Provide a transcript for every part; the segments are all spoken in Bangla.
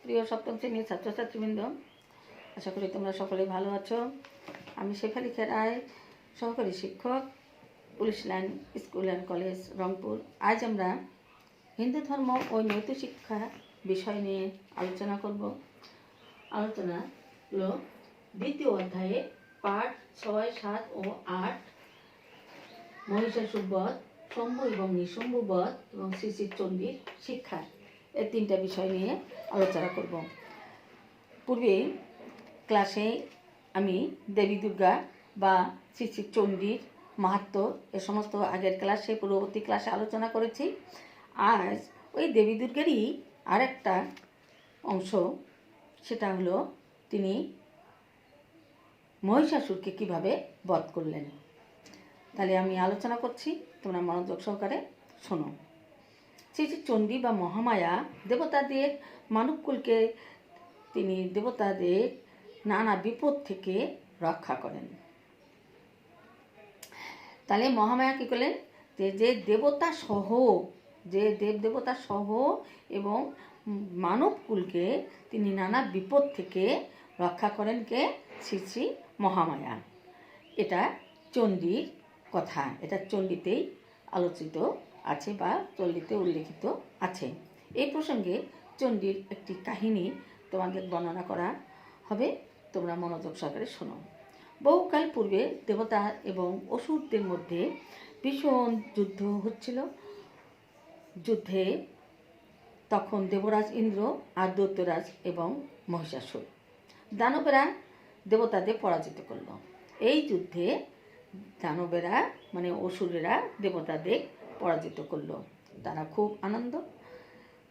প্রিয় সপ্তম শ্রেণীর ছাত্রছাত্রীবৃন্দ, আশা করি তোমরা সকলেই ভালো আছো। আমি শেফালি রায়, সহকারী শিক্ষক, police line school and college, Rangpur. আজ আমরা হিন্দু ধর্ম ও নৈতিক শিক্ষা বিষয় নিয়ে আলোচনা করব। আলোচনা হলো দ্বিতীয় অধ্যায়ে পাঠ 6, 7 ও 8 মহিষাসুর বধ, শম্ভু এবং নিঃশম্ভু বধ এবং শ্রী শ্রী চণ্ডীর শিক্ষা, এই তিনটা বিষয় নিয়ে আলোচনা করব। পূর্বে ক্লাসে আমি দেবী দুর্গা বা শ্রী শ্রী চণ্ডীর মাহাত্ম্য এ সমস্ত আগের ক্লাসে পূর্ববর্তী ক্লাসে আলোচনা করেছি। আজ ওই দেবী দুর্গারই আর একটা অংশ, সেটা হলো তিনি মহিষাসুরকে কিভাবে বধ করলেন। তাহলে আমি আলোচনা করছি, তোমরা মনোযোগ সহকারে শোনো। শ্রী শ্রী চণ্ডী বা মহামায়া দেবতাদের মানবকুলকে তিনি দেবতাদের নানা বিপদ থেকে রক্ষা করেন। তাহলে মহামায়া কী করলেন, যে দেবতা সহ, যে দেবতা সহ এবং মানবকুলকে তিনি নানা বিপদ থেকে রক্ষা করেন কে? শ্রী শ্রী মহামায়া। এটা চণ্ডীর কথা, এটা চণ্ডীতেই আলোচিত আছে বা চণ্ডীতে উল্লেখিত আছে। এই প্রসঙ্গে চণ্ডীর একটি কাহিনী তোমাদের বর্ণনা করা হবে, তোমরা মনোযোগ সহকারে শোনো। বহুকাল পূর্বে দেবতা এবং অসুরদের মধ্যে ভীষণ যুদ্ধ হচ্ছিল। যুদ্ধে তখন দেবরাজ ইন্দ্র আর দৈত্যরাজ এবং মহিষাসুর, দানবেরা দেবতাদের পরাজিত করল। এই যুদ্ধে দানবেরা মানে অসুরেরা দেবতাদের পরাজিত করল। তারা খুব আনন্দ,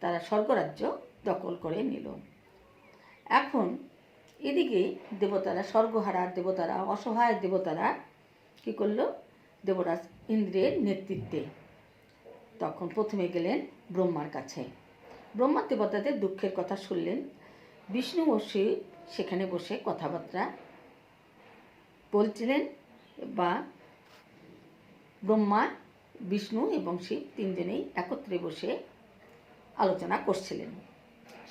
তারা স্বর্গরাজ্য দখল করে নিল। এখন এদিকে দেবতারা, স্বর্গহারা দেবতারা, অসহায় দেবতারা কী করল, দেবরাজ ইন্দ্রের নেতৃত্বে তখন প্রথমে গেলেন ব্রহ্মার কাছে। ব্রহ্মা দেবতাদের দুঃখের কথা শুনলেন। বিষ্ণু ও শিব সেখানে বসে কথাবার্তা বলছিলেন, বা ব্রহ্মা, বিষ্ণু এবং শিব তিনজনেই একত্রে বসে আলোচনা করছিলেন।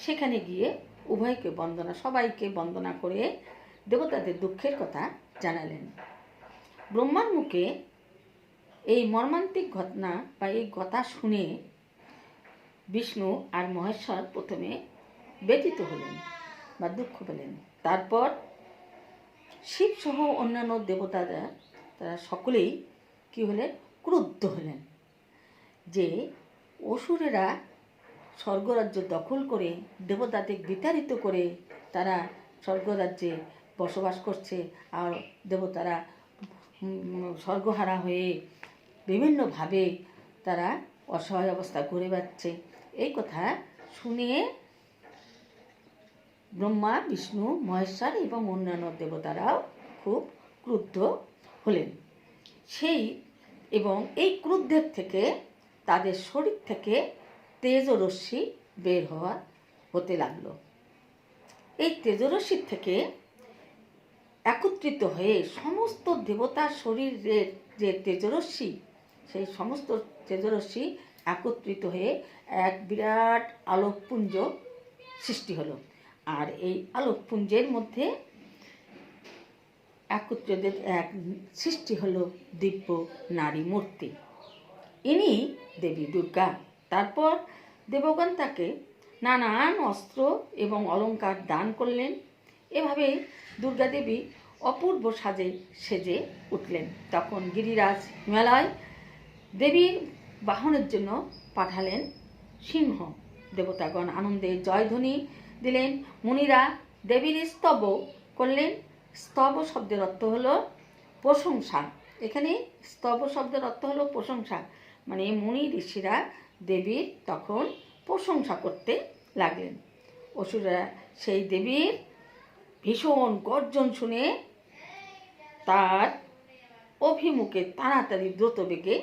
সেখানে গিয়ে উভয়কে বন্দনা, সবাইকে বন্দনা করে দেবতাদের দুঃখের কথা জানালেন। ব্রহ্মার মুখে এই মর্মান্তিক ঘটনা বা এই কথা শুনে বিষ্ণু আর মহেশ্বর প্রথমে ব্যথিত হলেন বা দুঃখ পেলেন। তারপর শিব সহ অন্যান্য দেবতারা, তারা সকলেই কী হলেন, ক্রুদ্ধ হলেন যে অসুরেরা স্বর্গরাজ্য দখল করে দেবতাদের বিতাড়িত করে তারা স্বর্গরাজ্যে বসবাস করছে, আর দেবতারা স্বর্গহারা হয়ে বিভিন্নভাবে তারা অসহায় অবস্থা ঘুরে বেড়াচ্ছে। এই কথা শুনে ব্রহ্মা, বিষ্ণু, মহেশ্বর এবং অন্যান্য দেবতারাও খুব ক্রুদ্ধ হলেন। এবং এই ক্রুদ্ধের থেকে তাদের শরীর থেকে তেজরশ্মি বের হতে লাগলো। এই তেজরশ্মির থেকে একত্রিত হয়ে সমস্ত দেবতার শরীরের যে তেজরশ্মি, সেই সমস্ত তেজরশ্মি একত্রিত হয়ে এক বিরাট আলোকপুঞ্জ সৃষ্টি হলো। আর এই আলোকপুঞ্জের মধ্যে একত্রিত এক সৃষ্টি হলো দিব্য নারী মূর্তি, ইনি দেবী দুর্গা। তারপর দেবগণ তাকে নানান অস্ত্র এবং অলঙ্কার দান করলেন। এভাবে দুর্গা দেবী অপূর্ব সেজে উঠলেন। তখন গিরিরাজ হিমালয় দেবীর বাহনের জন্য পাঠালেন সিংহ। দেবতাগণ আনন্দে জয়ধ্বনি দিলেন, মুনিরা দেবীর স্তব করলেন। স্তব শব্দের অর্থ হলো প্রশংসা। এখানে স্তব শব্দের অর্থ হলো প্রশংসা, মানে মুনি ঋষিরা দেবীর তখন প্রশংসা করতে লাগলেন। অসুররা সেই দেবীর ভীষণ গর্জন শুনে তার অভিমুখে তাড়াতাড়ি দ্রুত বেগে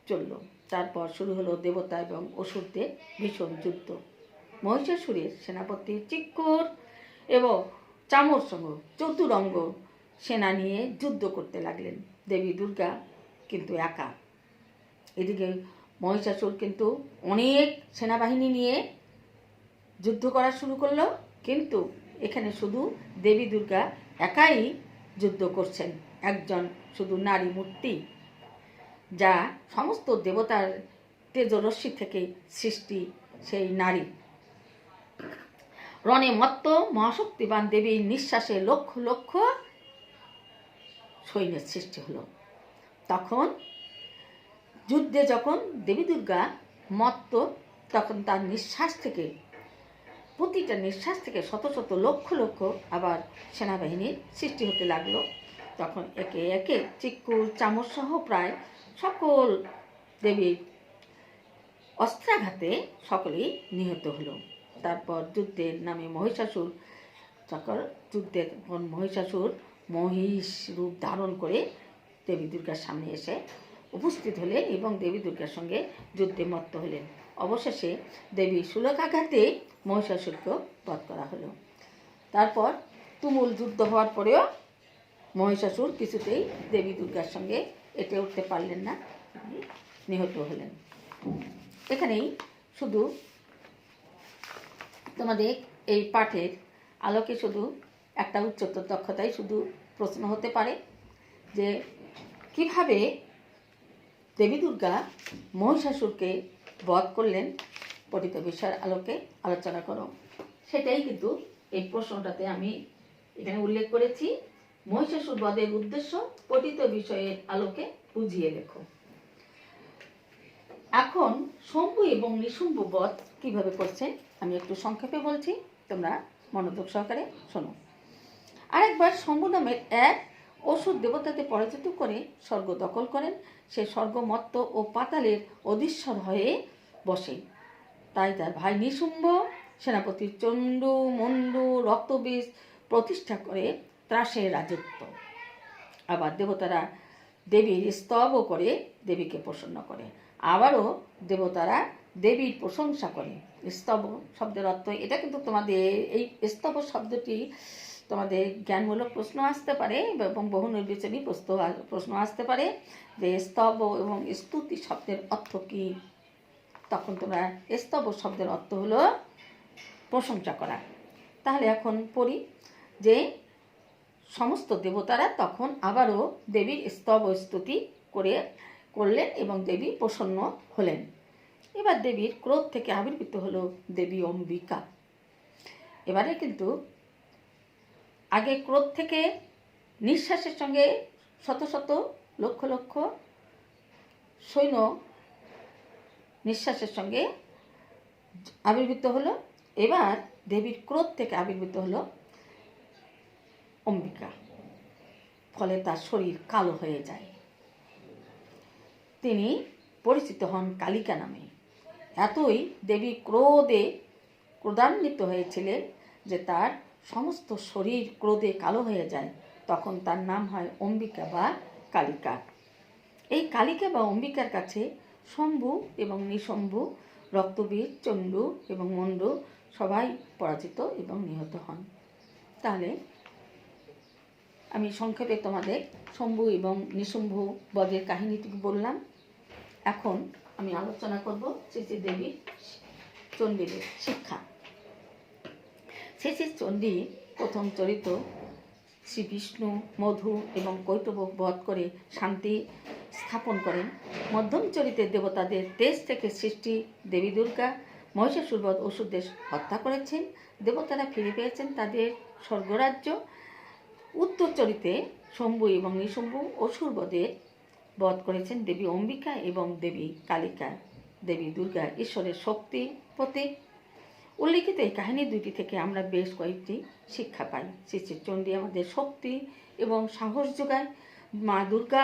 চলল। তারপর শুরু হলো দেবতা এবং অসুরদের ভীষণ যুদ্ধ। মহিষাসুরের সেনাপতি চিক্কুর এবং চামর সঙ্গ চতুরঙ্গ সেনা নিয়ে যুদ্ধ করতে লাগলেন। দেবী দুর্গা কিন্তু একা। এদিকে মহিষাসুর কিন্তু অনেক সেনাবাহিনী নিয়ে যুদ্ধ করা শুরু করলো, কিন্তু এখানে শুধু দেবী দুর্গা একাই যুদ্ধ করছেন, একজন শুধু নারী মূর্তি, যা সমস্ত দেবতার তেজরশ্মি থেকে সৃষ্টি সেই নারী। রণে মত্ত মহাশক্তিবান দেবীর নিঃশ্বাসে লক্ষ লক্ষ সৈন্যের সৃষ্টি হলো। তখন যুদ্ধে যখন দেবী দুর্গা মত্ত, তখন তার নিঃশ্বাস থেকে, প্রতিটা নিঃশ্বাস থেকে শত শত লক্ষ লক্ষ আবার সেনাবাহিনীর সৃষ্টি হতে লাগলো। তখন একে একে চিক্কুর চামচ সহ প্রায় সকল দেবীর অস্ত্রাঘাতে সকলেই নিহত হলো। তারপর যুদ্ধের নামে মহিষাসুর, সকল যুদ্ধের মহিষাসুর মহিষ রূপ ধারণ করে দেবী দুর্গার সামনে এসে উপস্থিত হলেন এবং দেবী দুর্গার সঙ্গে যুদ্ধে মত্ত হলেন। অবশেষে দেবী সুলকাঘাতে মহিষাসুরকেও বধ করা হলো। তারপর তুমুল যুদ্ধ হওয়ার পরেও মহিষাসুর কিছুতেই দেবী দুর্গার সঙ্গে এটে উঠতে পারলেন না, নিহত হলেন। এখানেই শুধু তোমাদের এই পাঠের আলোকে শুধু একটা উচ্চতর দক্ষতাই শুধু প্রশ্ন হতে পারে যে কিভাবে দেবী দুর্গা মহিষাসুরকে বধ করলেন, পঠিত বিষয়ের আলোকে আলোচনা করো। সেটাই কিন্তু এই প্রশ্নটাতে আমি এখানে উল্লেখ করেছি। মহিষাসুর বধের উদ্দেশ্য পঠিত বিষয়ের আলোকে বুঝিয়ে লেখো। এখন শম্ভু এবং নিশুম্ভ বধ কিভাবে করছে আমি একটু সংক্ষেপে বলছি, তোমরা মনোযোগ সহকারে শোনো। আরেকবার শম্ভু নামের এক অসুর দেবতাকে পরাজিত করে স্বর্গ দখল করেন। সে স্বর্গ মত্ত ও পাতালের অধীশ্বর হয়ে বসে। তাই তার ভাই নিশুম্ভ সেনাপতি চণ্ডু মণ্ডু রক্তবীজ প্রতিষ্ঠা করে ত্রাসের রাজত্ব। আবার দেবতারা দেবীর স্তবও করে দেবীকে প্রসন্ন করে। আবারও দেবতারা দেবীর প্রশংসা করে। স্তব শব্দের অর্থ, এটা কিন্তু তোমাদের এই স্তব শব্দটি তোমাদের জ্ঞানমূলক প্রশ্ন আসতে পারে এবং বহু নির্বাচনী প্রশ্ন আসতে পারে যে স্তব এবং স্তুতি শব্দের অর্থ কী। তখন তোমরা স্তব শব্দের অর্থ হলো প্রশংসা করা। তাহলে এখন পড়ি যে সমস্ত দেবতারা তখন আবারও দেবীর স্তব স্তুতি করলেন এবং দেবী প্রসন্ন হলেন। এবার দেবীর ক্রোধ থেকে আবির্ভূত হলো দেবী অম্বিকা। এবারে কিন্তু আগে ক্রোধ থেকে নিঃশ্বাসের সঙ্গে শত শত লক্ষ লক্ষ সৈন্য নিঃশ্বাসের সঙ্গে আবির্ভূত হলো। এবার দেবীর ক্রোধ থেকে আবির্ভূত হলো অম্বিকা, ফলে তার শরীর কালো হয়ে যায়। তিনি পরিচিত হন কালিকা নামে। এতই দেবী ক্রোধান্বিত হয়েছিলেন যে তার সমস্ত শরীর ক্রোধে কালো হয়ে যায়। তখন তার নাম হয় অম্বিকা বা কালিকা। এই কালিকা বা অম্বিকার কাছে শম্ভু এবং নিশম্ভু, রক্তবীর, চণ্ডু এবং মণ্ডু সবাই পরাজিত এবং নিহত হন। তাহলে আমি সংক্ষেপে তোমাদের শম্ভু এবং নিশুম্ভ বধের কাহিনীটুকু বললাম। এখন আমি আলোচনা করব শ্রী শ্রী দেবী চণ্ডীদের শিক্ষা। শ্রী শ্রী চণ্ডী প্রথম চরিত্র শ্রী বিষ্ণু, মধু এবং কৈতবক বধ করে শান্তি স্থাপন করেন। মধ্যম চরিত্রের দেবতাদের তেজ থেকে সৃষ্টি দেবী দুর্গা মহিষাসুর বধ অসুরদের হত্যা করেছেন। দেবতারা ফিরে পেয়েছেন তাদের স্বর্গরাজ্য। উত্তর চরিত্রে শম্ভু এবং নিশুম্ভ অসুর বধ করেছেন দেবী অম্বিকা এবং দেবী কালিকা। দেবী দুর্গা ঈশ্বরের শক্তি প্রতীক। উল্লিখিত এই কাহিনী দুটি থেকে আমরা বেশ কয়েকটি শিক্ষা পাই। শ্রী শ্রী চণ্ডী আমাদের শক্তি এবং সাহস যোগায়। মা দুর্গা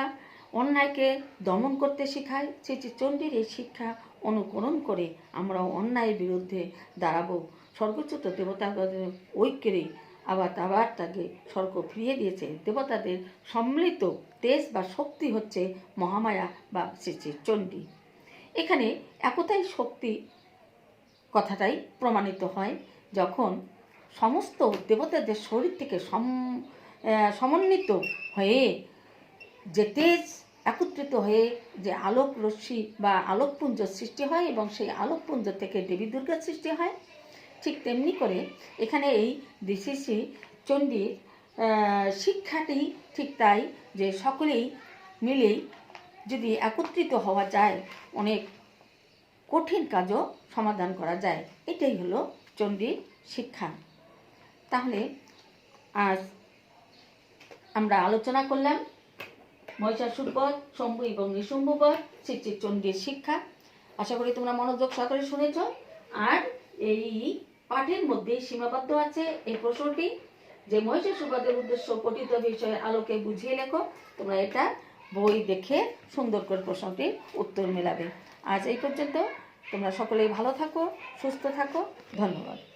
অন্যায়কে দমন করতে শেখায়। শ্রী শ্রী চণ্ডীর এই শিক্ষা অনুকরণ করে আমরাও অন্যায়ের বিরুদ্ধে দাঁড়াবো। স্বর্গচ্যুত দেবতাদের ঐক্যেরই আবার তাকে স্বর্গ ফিরিয়ে দিয়েছে। দেবতাদের সম্মিলিত তেজ বা শক্তি হচ্ছে মহামায়া বা শ্রী শ্রী চণ্ডী। এখানে একতাই শক্তি কথাটাই প্রমাণিত হয় যখন সমস্ত দেবতাদের শরীর থেকে সমন্বিত হয়ে যে তেজ একত্রিত হয়ে যে আলোক রশ্মি বা আলোকপুঞ্জ সৃষ্টি হয় এবং সেই আলোকপুঞ্জ থেকে দেবী দুর্গার সৃষ্টি হয়। ঠিক তেমনি করে এখানে এই দিশিসি চণ্ডীর শিক্ষাটি ঠিক তাই, যে সকলেই মিলেই যদি একত্রিত হওয়া যায়, অনেক কঠিন কাজও সমাধান করা যায়। এটাই হলো চণ্ডীর শিক্ষা। তাহলে আজ আমরা আলোচনা করলাম মহিষাসুর বধ, শম্ভু এবং নিশুম্ভ বধ, শ্রী শ্রী চণ্ডীর শিক্ষা। আশা করি তোমরা মনোযোগ সহকারে শুনেছ। আর এই পাঠের মধ্যে সীমাবদ্ধ আছে এই প্রশ্নটি, যে মহিষাসুর বধের উদ্দেশ্য পঠিত বিষয়ের আলোকে বুঝিয়ে লেখো। তোমরা এটা বই দেখে সুন্দর করে প্রশ্নটির উত্তর মেলাবে। আজ এই পর্যন্ত। তোমরা সকলেই ভালো থাকো, সুস্থ থাকো। ধন্যবাদ।